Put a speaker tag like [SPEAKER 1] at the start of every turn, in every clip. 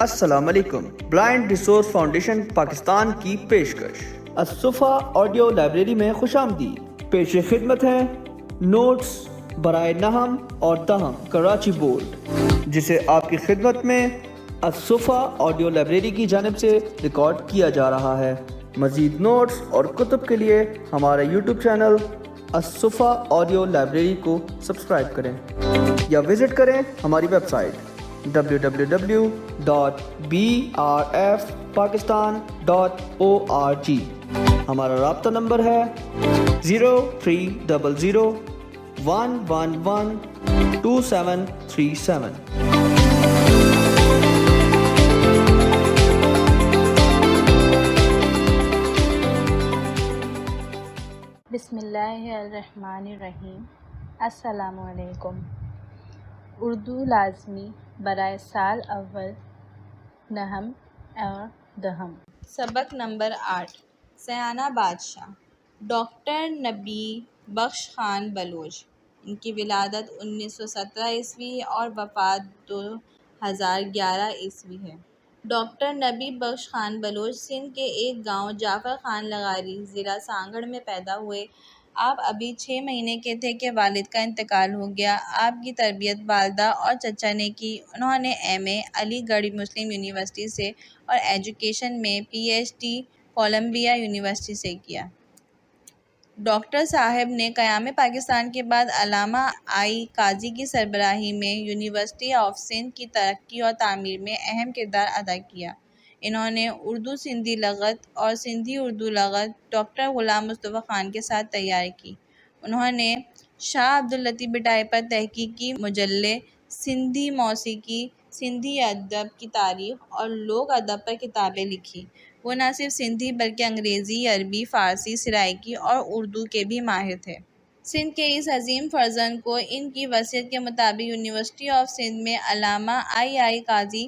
[SPEAKER 1] السلام علیکم۔ Blind resource foundation Pakistan کی پیشکش الصفا آڈیو لائبریری میں خوش آمدید۔ پیش خدمت ہے نوٹس برائے نہم اور دہم کراچی بورڈ، جسے آپ کی خدمت میں الصفا آڈیو لائبریری کی جانب سے ریکارڈ کیا جا رہا ہے۔ مزید نوٹس اور کتب کے لیے ہمارے یوٹیوب چینل الصفا آڈیو لائبریری کو سبسکرائب کریں یا وزٹ کریں ہماری ویب سائٹ www.brfpakistan.org۔ ہمارا رابطہ نمبر ہے 0300-111-2737۔
[SPEAKER 2] بسم اللہ الرحمن الرحیم۔ السلام علیکم۔ اردو لازمی برائے سال اول نہم اور دہم۔ سبق نمبر 8۔ سیانہ بادشاہ۔ ڈاکٹر نبی بخش خان بلوچ، ان کی ولادت 1917 عیسوی اور وفات 2011 عیسوی ہے۔ ڈاکٹر نبی بخش خان بلوچ سندھ کے ایک گاؤں جعفر خان لغاری ضلع سانگڑ میں پیدا ہوئے۔ آپ ابھی 6 مہینے کے تھے کہ والد کا انتقال ہو گیا۔ آپ کی تربیت والدہ اور چچا نے کی۔ انہوں نے ایم اے علی گڑھ مسلم یونیورسٹی سے اور ایجوکیشن میں PhD کولمبیا یونیورسٹی سے کیا۔ ڈاکٹر صاحب نے قیام پاکستان کے بعد علامہ آئی قاضی کی سربراہی میں یونیورسٹی آف سندھ کی ترقی اور تعمیر میں اہم کردار ادا کیا۔ انہوں نے اردو سندھی لغت اور سندھی اردو لغت ڈاکٹر غلام مصطفیٰ خان کے ساتھ تیار کی۔ انہوں نے شاہ عبداللطیف بھٹائی پر تحقیق کی، مجلے سندھی موسیقی، سندھی ادب کی تاریخ اور لوک ادب پر کتابیں لکھی۔ وہ نہ صرف سندھی بلکہ انگریزی، عربی، فارسی، سرائیکی اور اردو کے بھی ماہر تھے۔ سندھ کے اس عظیم فرزند کو ان کی وصیت کے مطابق یونیورسٹی آف سندھ میں علامہ آئی قاضی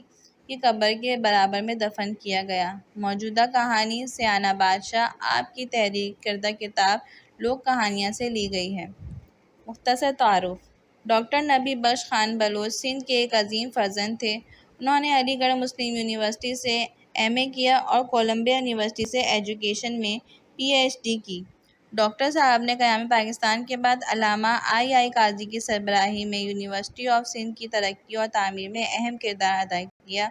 [SPEAKER 2] کی قبر کے برابر میں دفن کیا گیا۔ موجودہ کہانی سیانہ بادشاہ آپ کی تحریر کردہ کتاب لوک کہانیاں سے لی گئی ہے۔ مختصر تعارف۔ ڈاکٹر نبی بخش خان بلوچ سندھ کے ایک عظیم فرزند تھے۔ انہوں نے علی گڑھ مسلم یونیورسٹی سے ایم اے کیا اور کولمبیا یونیورسٹی سے ایجوکیشن میں PhD کی۔ ڈاکٹر صاحب نے قیام پاکستان کے بعد علامہ آئی قاضی کی سربراہی میں یونیورسٹی آف سندھ کی ترقی اور تعمیر میں اہم کردار ادا کیا۔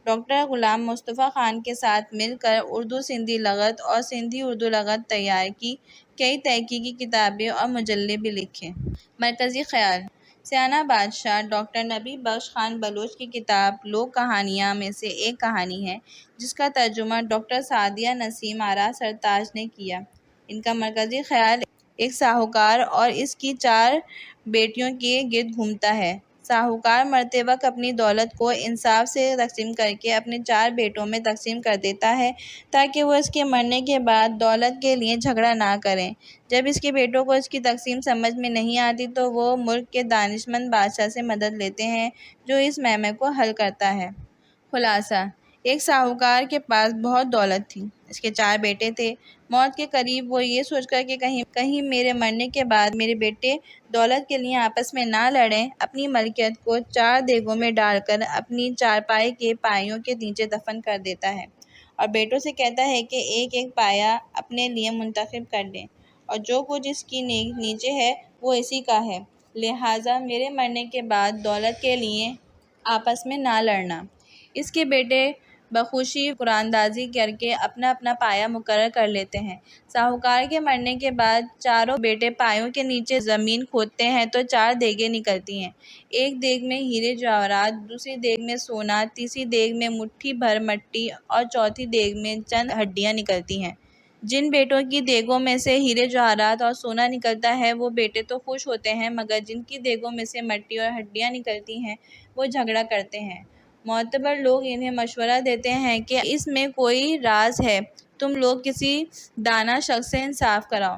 [SPEAKER 2] ڈاکٹر غلام مصطفیٰ خان کے ساتھ مل کر اردو سندھی لغت اور سندھی اردو لغت تیار کی، کئی تحقیقی کتابیں اور مجلے بھی لکھے۔ مرکزی خیال۔ سیانہ بادشاہ ڈاکٹر نبی بخش خان بلوچ کی کتاب لوک کہانیاں میں سے ایک کہانی ہے، جس کا ترجمہ ڈاکٹر سعدیہ نسیم آرا سرتاج نے کیا۔ ان کا مرکزی خیال ایک ساہوکار اور اس کی 4 بیٹیوں کے گرد گھومتا ہے۔ ساہوکار مرتے وقت اپنی دولت کو انصاف سے تقسیم کر کے اپنے 4 بیٹوں میں تقسیم کر دیتا ہے تاکہ وہ اس کے مرنے کے بعد دولت کے لیے جھگڑا نہ کریں۔ جب اس کے بیٹوں کو اس کی تقسیم سمجھ میں نہیں آتی تو وہ ملک کے دانشمند بادشاہ سے مدد لیتے ہیں، جو اس معمے کو حل کرتا ہے۔ خلاصہ: ایک ساہوکار کے پاس بہت دولت تھی۔ اس کے 4 بیٹے تھے۔ موت کے قریب وہ یہ سوچ کر کہ کہیں میرے مرنے کے بعد میرے بیٹے دولت کے لیے آپس میں نہ لڑیں، اپنی ملکیت کو 4 دیگوں میں ڈال کر اپنی چارپائی کے پائیوں کے نیچے دفن کر دیتا ہے اور بیٹوں سے کہتا ہے کہ ایک ایک پایا اپنے لیے منتخب کر لیں اور جو کچھ اس کی نیچے ہے وہ اسی کا ہے، لہٰذا میرے مرنے کے بعد دولت کے لیے آپس میں نہ لڑنا۔ اس کے بیٹے بخوشی قراندازی کر کے اپنا اپنا پایا مقرر کر لیتے ہیں۔ ساہوکار کے مرنے کے بعد چاروں بیٹے پایوں کے نیچے زمین کھودتے ہیں تو 4 دیگیں نکلتی ہیں۔ ایک دیگ میں ہیرے جواہرات، دوسری دیگ میں سونا، تیسری دیگ میں مٹھی بھر مٹی اور چوتھی دیگ میں چند ہڈیاں نکلتی ہیں۔ جن بیٹوں کی دیگوں میں سے ہیرے جواہرات اور سونا نکلتا ہے وہ بیٹے تو خوش ہوتے ہیں، مگر جن کی دیگوں میں سے مٹی اور ہڈیاں نکلتی ہیں وہ جھگڑا کرتے ہیں۔ معتبر لوگ انہیں مشورہ دیتے ہیں کہ اس میں کوئی راز ہے، تم لوگ کسی دانا شخص سے انصاف کراؤ۔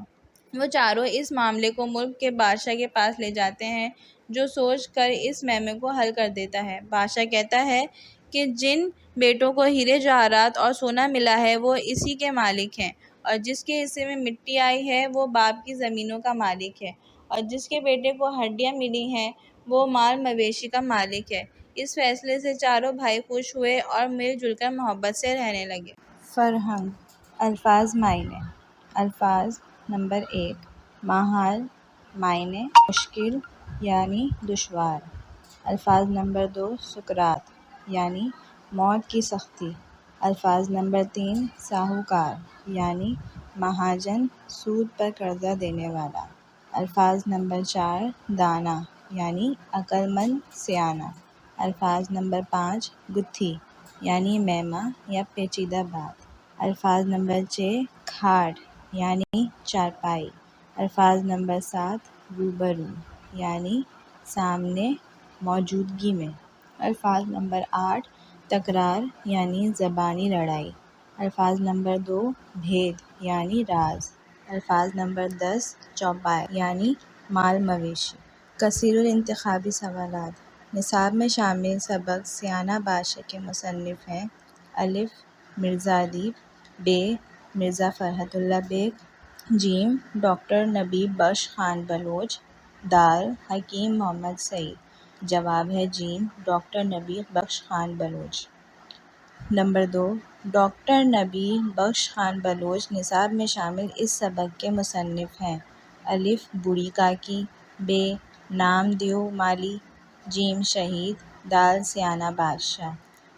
[SPEAKER 2] وہ چاروں اس معاملے کو ملک کے بادشاہ کے پاس لے جاتے ہیں، جو سوچ کر اس معمے کو حل کر دیتا ہے۔ بادشاہ کہتا ہے کہ جن بیٹوں کو ہیرے جواہرات اور سونا ملا ہے وہ اسی کے مالک ہیں، اور جس کے حصے میں مٹی آئی ہے وہ باپ کی زمینوں کا مالک ہے، اور جس کے بیٹے کو ہڈیاں ملی ہیں
[SPEAKER 3] وہ مال مویشی کا مالک ہے۔ اس فیصلے سے چاروں بھائی خوش ہوئے اور مل جل کر محبت سے رہنے لگے۔ فرہنگ، الفاظ معنی۔ الفاظ نمبر 1، محال، معنی مشکل یعنی دشوار۔ الفاظ نمبر 2، سکرات یعنی موت کی سختی۔ الفاظ نمبر 3، ساہوکار یعنی مہاجن، سود پر قرضہ دینے والا۔ الفاظ نمبر 4، دانا یعنی عقل مند، سیانا۔ الفاظ نمبر 5، گتھی یعنی میمہ یا پیچیدہ بات۔ الفاظ نمبر 6، کھاٹ یعنی چارپائی۔ الفاظ نمبر 7، روبرو یعنی سامنے، موجودگی میں۔ الفاظ نمبر 8، تکرار یعنی زبانی لڑائی۔ الفاظ نمبر 2، بھید یعنی راز۔ الفاظ نمبر 10، چوپائے یعنی مال مویشی۔ کثیر الانتخابی سوالات۔ نصاب میں شامل سبق سیانہ بادشاہ کے مصنف ہیں: الف، مرزا ادیب، ب، مرزا فرحت اللہ بیگ، جیم، ڈاکٹر نبیہ بخش خان بلوچ، دال، حکیم محمد سعید۔ جواب ہے جیم، doctor Nabiha Bakhsh Khan Baloch. Number 2، doctor Nabiha Bakhsh Khan Baloch نصاب میں شامل اس سبق کے مصنف ہیں: الف، بوڑھی کاکی، ب، نام دیو مالی، جیم، شہید، دال، سیانہ بادشاہ۔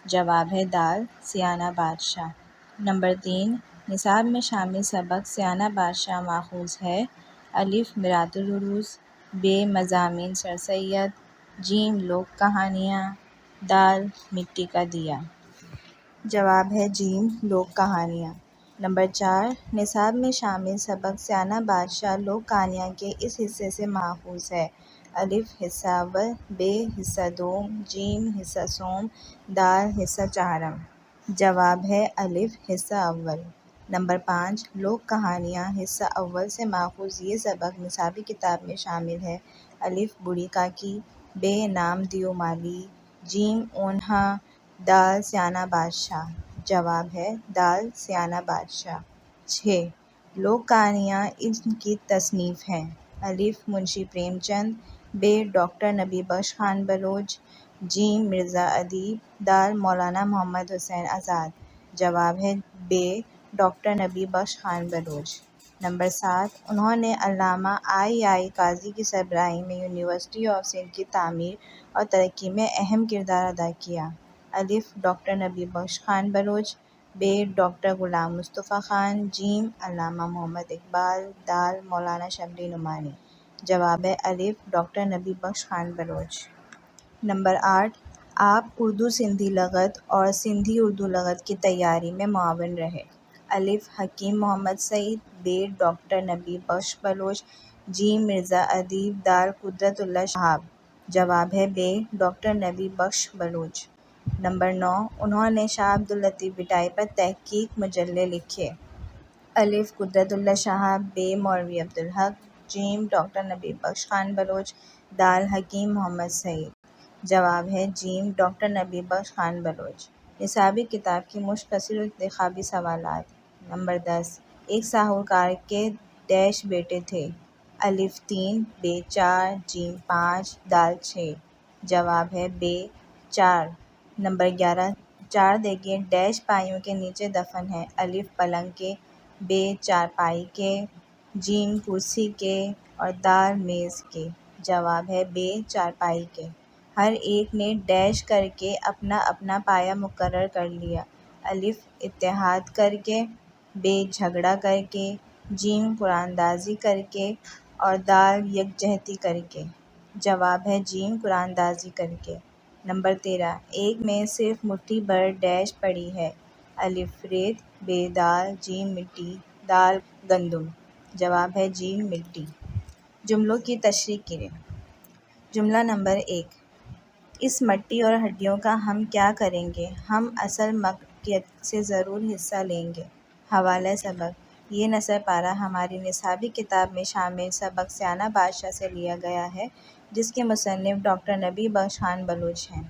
[SPEAKER 3] جواب ہے دال، سیانہ بادشاہ۔ نمبر 3، نصاب میں شامل سبق سیانہ بادشاہ ماخوذ ہے: الف، میرات العروض، ب، مضامین سر سید، جیم، لوک کہانیاں، دال، مٹی کا دیا۔ جواب ہے جیم، لوک کہانیاں۔ نمبر 4، نصاب میں شامل سبق سیانہ بادشاہ لوک کہانیاں کے اس حصے سے ماخوذ ہے: الف، حصہ اول، ب، حصہ دوم، جیم، حصہ سوم، دال، حصہ چہارم۔ جواب ہے الف، حصہ اول۔ نمبر 5، لوک کہانیاں حصہ اول سے ماخوذ یہ سبق نصابی کتاب میں شامل ہے: الف، بوڑھی کاکی، ب، نام دیو مالی، جیم، اونہا، دال، سیانہ بادشاہ۔ جواب ہے دال، سیانہ بادشاہ۔ 6، لوک کہانیاں ان کی تصنیف ہیں: الف، منشی پریم چند، ب، ڈاکٹر نبیہ بخش خان بلوچ، جیم، مرزا ادیب، دال، مولانا محمد حسین آزاد۔ جواب ہے ب، ڈاکٹر نبیہ بخش خان بلوچ۔ نمبر 7، انہوں نے علامہ قاضی کی سربراہی میں یونیورسٹی آف سندھ کی تعمیر اور ترقی میں اہم کردار ادا کیا: الف، ڈاکٹر نبیہ بخش خان بلوچ، ب، ڈاکٹر غلام مصطفیٰ خان، جیم، علامہ محمد اقبال، دال، مولانا شبلی نعمانی۔ جواب ہے الف، ڈاکٹر نبیہ بخش خان بلوچ۔ نمبر 8، آپ اردو سندھی لغت اور سندھی اردو لغت کی تیاری میں معاون رہے: الف، حکیم محمد سعید، ب، ڈاکٹر نبیہ بخش بلوچ، جیم، مرزا ادیب، دال، قدرت اللہ شہاب۔ جواب ہے ب، ڈاکٹر نبیہ بخش بلوچ۔ نمبر 9، انہوں نے شاہ عبداللطیف بٹائی پر تحقیق مجلے لکھے: الف، قدرت اللہ شہاب، ب، مولوی عبدالحق، جیم، ڈاکٹر نبیہ بخش خان بلوچ، دال، حکیم محمد سعید۔ جواب ہے جیم، ڈاکٹر نبیہ بخش خان بلوچ۔ نصابی کتاب کی مختصر انتخابی سوالات۔ نمبر 10، ایک ساہوکار کے بیٹے تھے: الف، 3، ب، 4، جیم، 5، دال، 6۔ جواب ہے ب، 4۔ نمبر 11، 4 دیگیں پائیوں کے نیچے دفن ہیں: الف، پلنگ کے، ب، چارپائی کے، جیم، کرسی کے، اور دال، میز کے۔ جواب ہے ب، چارپائی کے۔ ہر ایک نے کر کے اپنا اپنا پایہ مقرر کر لیا: الف، اتحاد کر کے، ب، جھگڑا کر کے، جیم، قرآن دازی کر کے، اور دال، یکجہتی کر کے۔ جواب ہے جیم، قرآن دازی کر کے۔ نمبر 13، ایک میں صرف مٹھی بھر پڑی ہے: الف، ریت، ب، دال، جیم، مٹی، دال، گندم۔ جواب ہے جیم، مٹی۔ جملوں کی تشریح کریں۔ جملہ نمبر 1، اس مٹی اور ہڈیوں کا ہم کیا کریں گے؟ ہم اصل ملکیت سے ضرور حصہ لیں گے۔ حوالہ سبق: یہ نثر پارہ ہماری نصابی کتاب میں شامل سبق سیانہ بادشاہ سے لیا گیا ہے، جس کے مصنف ڈاکٹر نبیہ بخش خان بلوچ ہیں۔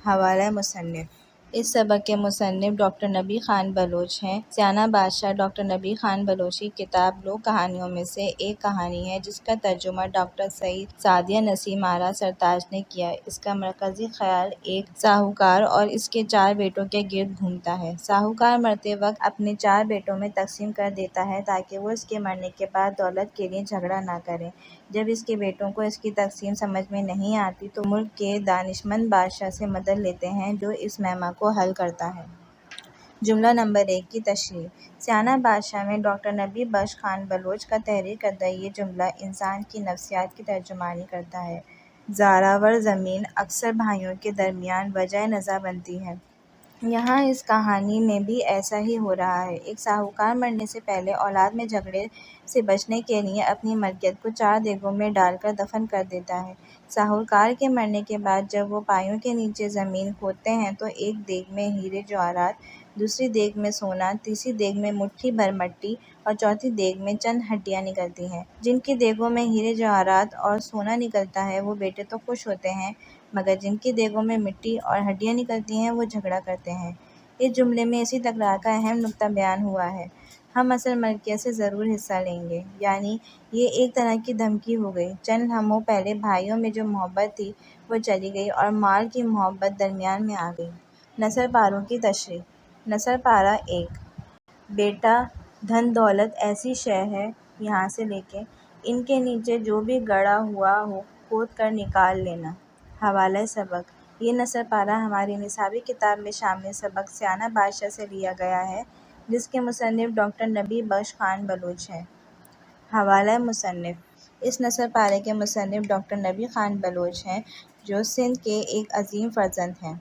[SPEAKER 3] حوالہ مصنف: اس سبق کے مصنف ڈاکٹر نبی خان بلوچ ہیں۔ سیانہ بادشاہ ڈاکٹر نبی خان بلوچ کی کتاب لوک کہانیوں میں سے ایک کہانی ہے جس کا ترجمہ ڈاکٹر سعید سعدیہ نسیم آرا سرتاج نے کیا۔ اس کا مرکزی خیال ایک ساہوکار اور اس کے 4 بیٹوں کے گرد گھومتا ہے۔ ساہوکار مرتے وقت اپنے 4 بیٹوں میں تقسیم کر دیتا ہے تاکہ وہ اس کے مرنے کے بعد دولت کے لیے جھگڑا نہ کریں۔ جب اس کے بیٹوں کو اس کی تقسیم سمجھ میں نہیں آتی تو ملک کے دانشمند بادشاہ سے مدد لیتے ہیں جو اس معمہ کو حل کرتا ہے۔ جملہ نمبر 1 کی تشریح۔ سیانہ بادشاہ میں ڈاکٹر نبی بخش خان بلوچ کا تحریر کردہ یہ جملہ انسان کی نفسیات کی ترجمانی کرتا ہے۔ زوراور زمین اکثر بھائیوں کے درمیان وجہ نزاع بنتی ہے۔ یہاں اس کہانی میں بھی ایسا ہی ہو رہا ہے۔ ایک ساہوکار مرنے سے پہلے اولاد میں جھگڑے سے بچنے کے لیے اپنی ملکیت کو 4 دیگوں میں ڈال کر دفن کر دیتا ہے۔ ساہوکار کے مرنے کے بعد جب وہ پایوں کے نیچے زمین کھودتے ہیں تو ایک دیگ میں ہیرے جواہرات، دوسری دیگ میں سونا، تیسری دیگ میں مٹھی بھر مٹی اور چوتھی دیگ میں چند ہڈیاں نکلتی ہیں۔ جن کی دیگوں میں ہیرے جواہرات اور سونا نکلتا ہے وہ بیٹے تو خوش ہوتے ہیں مگر جن کی دیگوں میں مٹی اور ہڈیاں نکلتی ہیں وہ جھگڑا کرتے ہیں۔ اس جملے میں اسی تکرار کا اہم نکتہ بیان ہوا ہے۔ ہم اصل ملکیت سے ضرور حصہ لیں گے، یعنی یہ ایک طرح کی دھمکی ہو گئی۔ چند لمحوں پہلے بھائیوں میں جو محبت تھی وہ چلی گئی اور مال کی محبت درمیان میں آ گئی۔ نثر پاروں کی تشریح۔ نثر پارہ 1۔ بیٹا، دھن دولت ایسی شے ہے، یہاں سے لے کے ان کے نیچے جو بھی گڑا ہوا ہو کھود کر نکال لینا۔ حوالہ سبق۔ یہ نثر پارہ ہماری نصابی کتاب میں شامل سبق سیانہ بادشاہ سے لیا گیا ہے جس کے مصنف ڈاکٹر نبی بخش خان بلوچ ہیں۔ حوالہ مصنف۔ اس نثر پارے کے مصنف ڈاکٹر نبی خان بلوچ ہیں جو سندھ کے ایک عظیم فرزند ہیں۔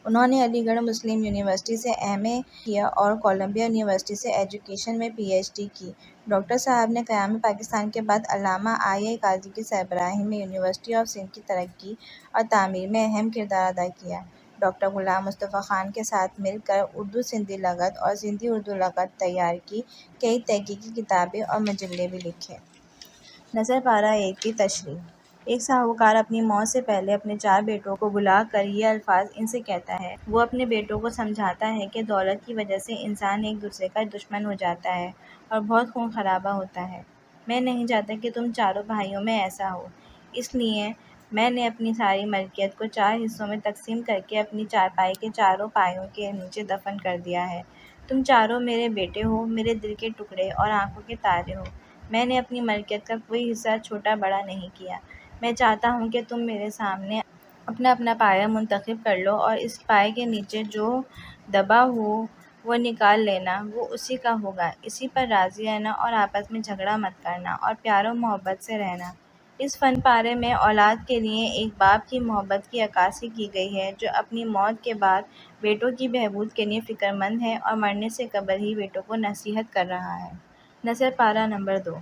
[SPEAKER 3] انہوں نے علی گڑھ مسلم یونیورسٹی سے ایم اے کیا اور کولمبیا یونیورسٹی سے ایجوکیشن میں پی ایچ ڈی کی۔ ڈاکٹر صاحب نے قیام پاکستان کے بعد علامہ آئی قاضی کی سربراہی میں یونیورسٹی آف سندھ کی ترقی اور تعمیر میں اہم کردار ادا کیا۔ ڈاکٹر غلام مصطفیٰ خان کے ساتھ مل کر اردو سندھی لغت اور سندھی اردو لغت تیار کی، کئی تحقیقی کتابیں اور مجلے بھی لکھے۔ نثر پارہ 1 کی تشریح۔ ایک ساہوکار اپنی موت سے پہلے اپنے 4 بیٹوں کو بلا کر یہ الفاظ ان سے کہتا ہے۔ وہ اپنے بیٹوں کو سمجھاتا ہے کہ دولت کی وجہ سے انسان ایک دوسرے کا دشمن ہو جاتا ہے اور بہت خون خرابہ ہوتا ہے۔ میں نہیں چاہتا کہ تم چاروں بھائیوں میں ایسا ہو، اس لیے میں نے اپنی ساری ملکیت کو 4 حصوں میں تقسیم کر کے اپنی چارپائی کے چاروں پایوں کے نیچے دفن کر دیا ہے۔ تم چاروں میرے بیٹے ہو، میرے دل کے ٹکڑے اور آنکھوں کے تارے ہو۔ میں نے اپنی ملکیت کا کوئی حصہ چھوٹا بڑا نہیں کیا۔ میں چاہتا ہوں کہ تم میرے سامنے اپنا اپنا پایا منتخب کر لو اور اس پائے کے نیچے جو دبا ہو وہ نکال لینا، وہ اسی کا ہوگا۔ اسی پر راضی رہنا اور آپس میں جھگڑا مت کرنا اور پیار و محبت سے رہنا۔ اس فن پارے میں اولاد کے لیے ایک باپ کی محبت کی عکاسی کی گئی ہے جو اپنی موت کے بعد بیٹوں کی بہبود کے لیے فکر مند ہے اور مرنے سے قبل ہی بیٹوں کو نصیحت کر رہا ہے۔ نثر پارہ نمبر 2۔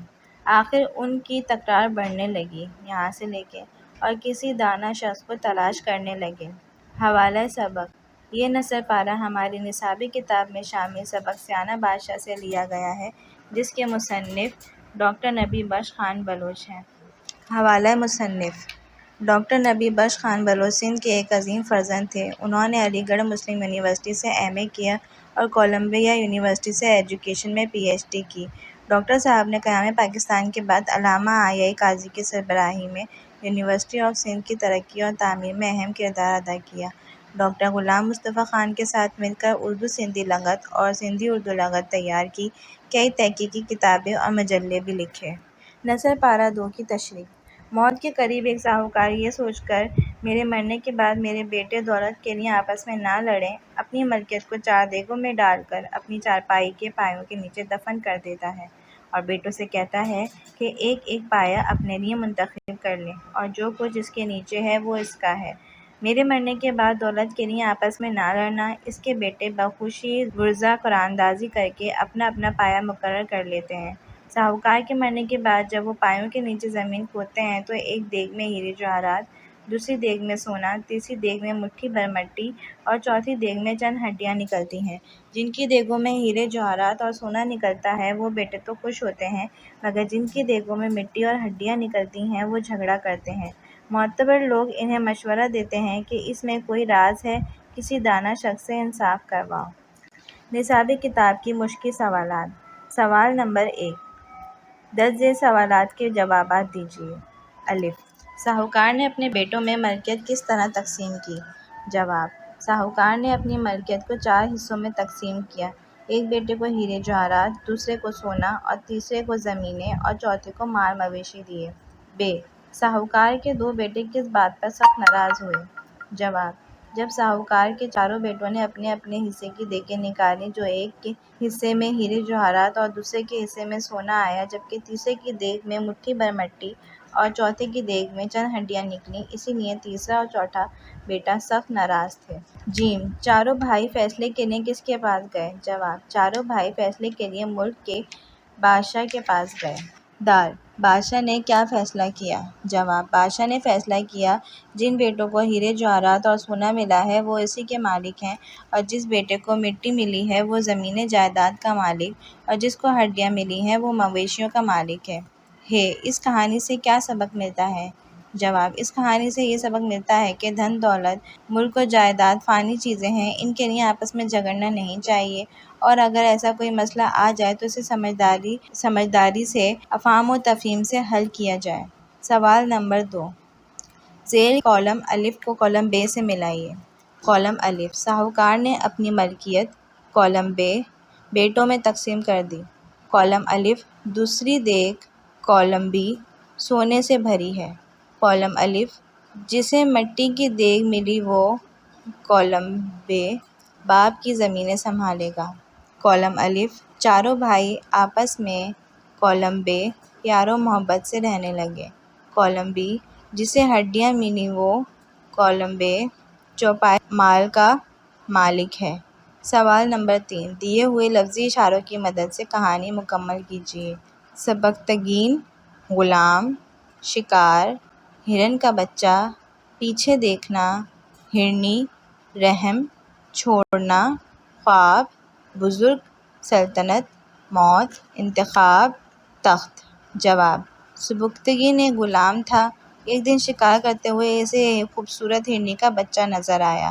[SPEAKER 3] آخر ان کی تکرار بڑھنے لگی، یہاں سے لے کے اور کسی دانا شخص کو تلاش کرنے لگے۔ حوالہ سبق۔ یہ نثر پارہ ہماری نصابی کتاب میں شامل سبق سیانہ بادشاہ سے لیا گیا ہے جس کے مصنف ڈاکٹر نبی بخش خان بلوچ ہیں۔ حوالہ مصنف۔ ڈاکٹر نبی بخش خان بلوچ سندھ کے ایک عظیم فرزند تھے۔ انہوں نے علی گڑھ مسلم یونیورسٹی سے ایم اے کیا اور کولمبیا یونیورسٹی سے ایجوکیشن میں پی ایچ ڈی کی۔ ڈاکٹر صاحب نے قیام پاکستان کے بعد علامہ آئی قاضی کی سربراہی میں یونیورسٹی آف سندھ کی ترقی اور تعمیر میں اہم کردار ادا کیا۔ ڈاکٹر غلام مصطفیٰ خان کے ساتھ مل کر اردو سندھی لغت اور سندھی اردو لغت تیار کی، کئی تحقیقی کتابیں اور مجلے بھی لکھے۔ نثر پارہ 2 کی تشریح۔ موت کے قریب ایک ساہوکار یہ سوچ کر میرے مرنے کے بعد میرے بیٹے دولت کے لیے آپس میں نہ لڑیں، اپنی ملکیت کو 4 دیگوں میں ڈال کر اپنی چارپائی کے پایوں کے نیچے دفن کر دیتا ہے اور بیٹوں سے کہتا ہے کہ ایک ایک پایا اپنے لیے منتخب کر لیں اور جو کچھ اس کے نیچے ہے وہ اس کا ہے۔ میرے مرنے کے بعد دولت کے لیے آپس میں نہ لڑنا۔ اس کے بیٹے بخوشی غرضہ قراردادی کر کے اپنا اپنا پایا مقرر کر لیتے ہیں۔ ساہوکار کے مرنے کے بعد جب وہ پایوں کے نیچے زمین کھودتے ہیں تو ایک دیگ میں ہیرے جواہرات، دوسری دیگ میں سونا، تیسری دیگ میں مٹھی بھر مٹی اور چوتھی دیگ میں چند ہڈیاں نکلتی ہیں۔ جن کی دیگوں میں ہیرے جواہرات اور سونا نکلتا ہے وہ بیٹے تو خوش ہوتے ہیں مگر جن کی دیگوں میں مٹی اور ہڈیاں نکلتی ہیں وہ جھگڑا کرتے ہیں۔ معتبر لوگ انہیں مشورہ دیتے ہیں کہ اس میں کوئی راز ہے، کسی دانا شخص سے انصاف کرواؤ۔ نصابی کتاب کی مشقی سوالات۔ سوال نمبر 1، 10 ذیل سوالات کے جوابات دیجیے۔ الف، ساہوکار نے اپنے بیٹوں میں ملکیت کس طرح تقسیم کی؟ جواب: ساہوکار نے اپنی ملکیت کو 4 حصوں میں تقسیم کیا۔ ایک بیٹے کو ہیرے جواہرات، دوسرے کو سونا اور تیسرے کو زمینیں اور چوتھے کو مال مویشی دیے۔ ب، ساہوکار کے 2 بیٹے کس بات پر سخت ناراض ہوئے؟ جواب: جب ساہوکار کے چاروں بیٹوں نے اپنے اپنے حصے کی دیگیں نکالی، جو ایک کے حصے میں ہیرے جواہرات اور دوسرے کے حصے میں سونا آیا، جبکہ تیسرے کی دیگ میں مٹھی بھر مٹی اور چوتھے کی دیگ میں چند ہڈیاں نکلیں، اسی لیے تیسرا اور چوتھا بیٹا سخت ناراض تھے۔ ج، چاروں بھائی فیصلے کے لیے کس کے پاس گئے؟ جواب: چاروں بھائی فیصلے کے لیے ملک کے بادشاہ کے پاس گئے۔ د، بادشاہ نے کیا فیصلہ کیا؟ جواب: بادشاہ نے فیصلہ کیا جن بیٹوں کو ہیرے جواہرات اور سونا ملا ہے وہ اسی کے مالک ہیں، اور جس بیٹے کو مٹی ملی ہے وہ زمین جائیداد کا مالک، اور جس کو ہڈیاں ملی ہیں وہ مویشیوں کا مالک ہے۔ اس کہانی سے کیا سبق ملتا ہے؟ جواب: اس کہانی سے یہ سبق ملتا ہے کہ دھن دولت، ملک و جائیداد فانی چیزیں ہیں، ان کے لیے آپس میں جھگڑنا نہیں چاہیے، اور اگر ایسا کوئی مسئلہ آ جائے تو اسے سمجھداری سے، افہام و تفہیم سے حل کیا جائے۔ سوال نمبر 2، ذیل کالم الف کو کالم ب سے ملائیے۔ کالم الف، ساہوکار نے اپنی ملکیت کالم ب بیٹوں میں تقسیم کر دی۔ کالم الف، دوسری دیگ کالم ب سونے سے بھری ہے۔ کالم الف، جسے مٹی کی دیگ ملی وہ کالم ب باپ کی زمینیں سنبھالے گا۔ کالم الف، چاروں بھائی آپس میں کالم ب پیار و محبت سے رہنے لگے۔ کالم ب، جسے ہڈیاں ملیں وہ کالم ب چوپائے مال کا مالک ہے۔ سوال نمبر 3، دیے ہوئے لفظی اشاروں کی مدد سے کہانی مکمل کیجیے۔ سبکتگین، غلام، شکار، ہرن کا بچہ، پیچھے دیکھنا، ہرنی، رحم، چھوڑنا، خواب، بزرگ، سلطنت، موت، انتخاب، تخت۔ جواب: سبکتگین ایک غلام تھا۔ ایک دن شکار کرتے ہوئے اسے ایک خوبصورت ہرنی کا بچہ نظر آیا۔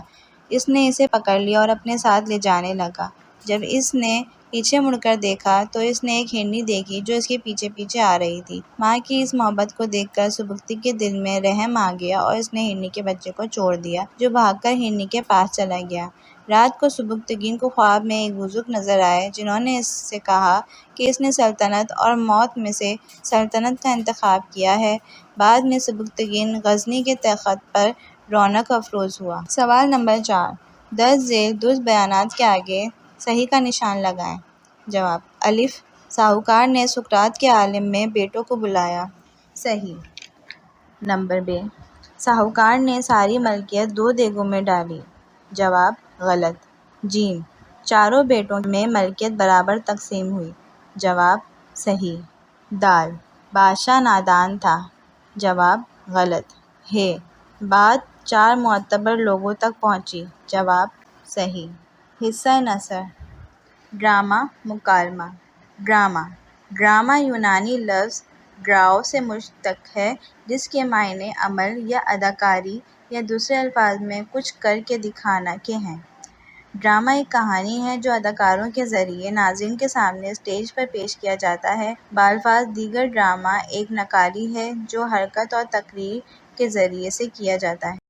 [SPEAKER 3] اس نے اسے پکڑ لیا اور اپنے ساتھ لے جانے لگا۔ جب اس نے پیچھے مڑ کر دیکھا تو اس نے ایک ہرنی دیکھی جو اس کے پیچھے پیچھے آ رہی تھی۔ ماں کی اس محبت کو دیکھ کر سبکتی کے دل میں رحم آ گیا اور اس نے ہرنی کے بچے کو چھوڑ دیا، جو بھاگ کر ہرنی کے پاس چلا گیا۔ رات کو سبکتگین کو خواب میں ایک بزرگ نظر آئے جنہوں نے اس سے کہا کہ اس نے سلطنت اور موت میں سے سلطنت کا انتخاب کیا ہے۔ بعد میں سبکتگین غزنی کے تخت پر رونق افروز ہوا۔ سوال نمبر 4، 10 ذیل درست بیانات کے آگے صحیح کا نشان لگائیں۔ جواب: الف، ساہوکار نے سقراط کے عالم میں بیٹوں کو بلایا۔ صحیح۔ نمبر ب، ساہوکار نے ساری ملکیت 2 دیگوں میں ڈالی۔ جواب: غلط۔ ج، چاروں بیٹوں میں ملکیت برابر تقسیم ہوئی۔ جواب: صحیح۔ د، بادشاہ نادان تھا۔ جواب: غلط۔ بات 4 معتبر لوگوں تک پہنچی۔ جواب: صحیح۔ حصہ نثر۔ ڈرامہ، مکالمہ۔ ڈرامہ، ڈرامہ یونانی لفظ ڈراؤ سے مشتق ہے جس کے معنی عمل یا اداکاری یا دوسرے الفاظ میں کچھ کر کے دکھانا کے ہیں۔ ڈرامہ ایک کہانی ہے جو اداکاروں کے ذریعے ناظرین کے سامنے اسٹیج پر پیش کیا جاتا ہے۔ بالفاظ دیگر ڈرامہ ایک نقالی ہے جو حرکت اور تقریر کے ذریعے سے کیا جاتا ہے۔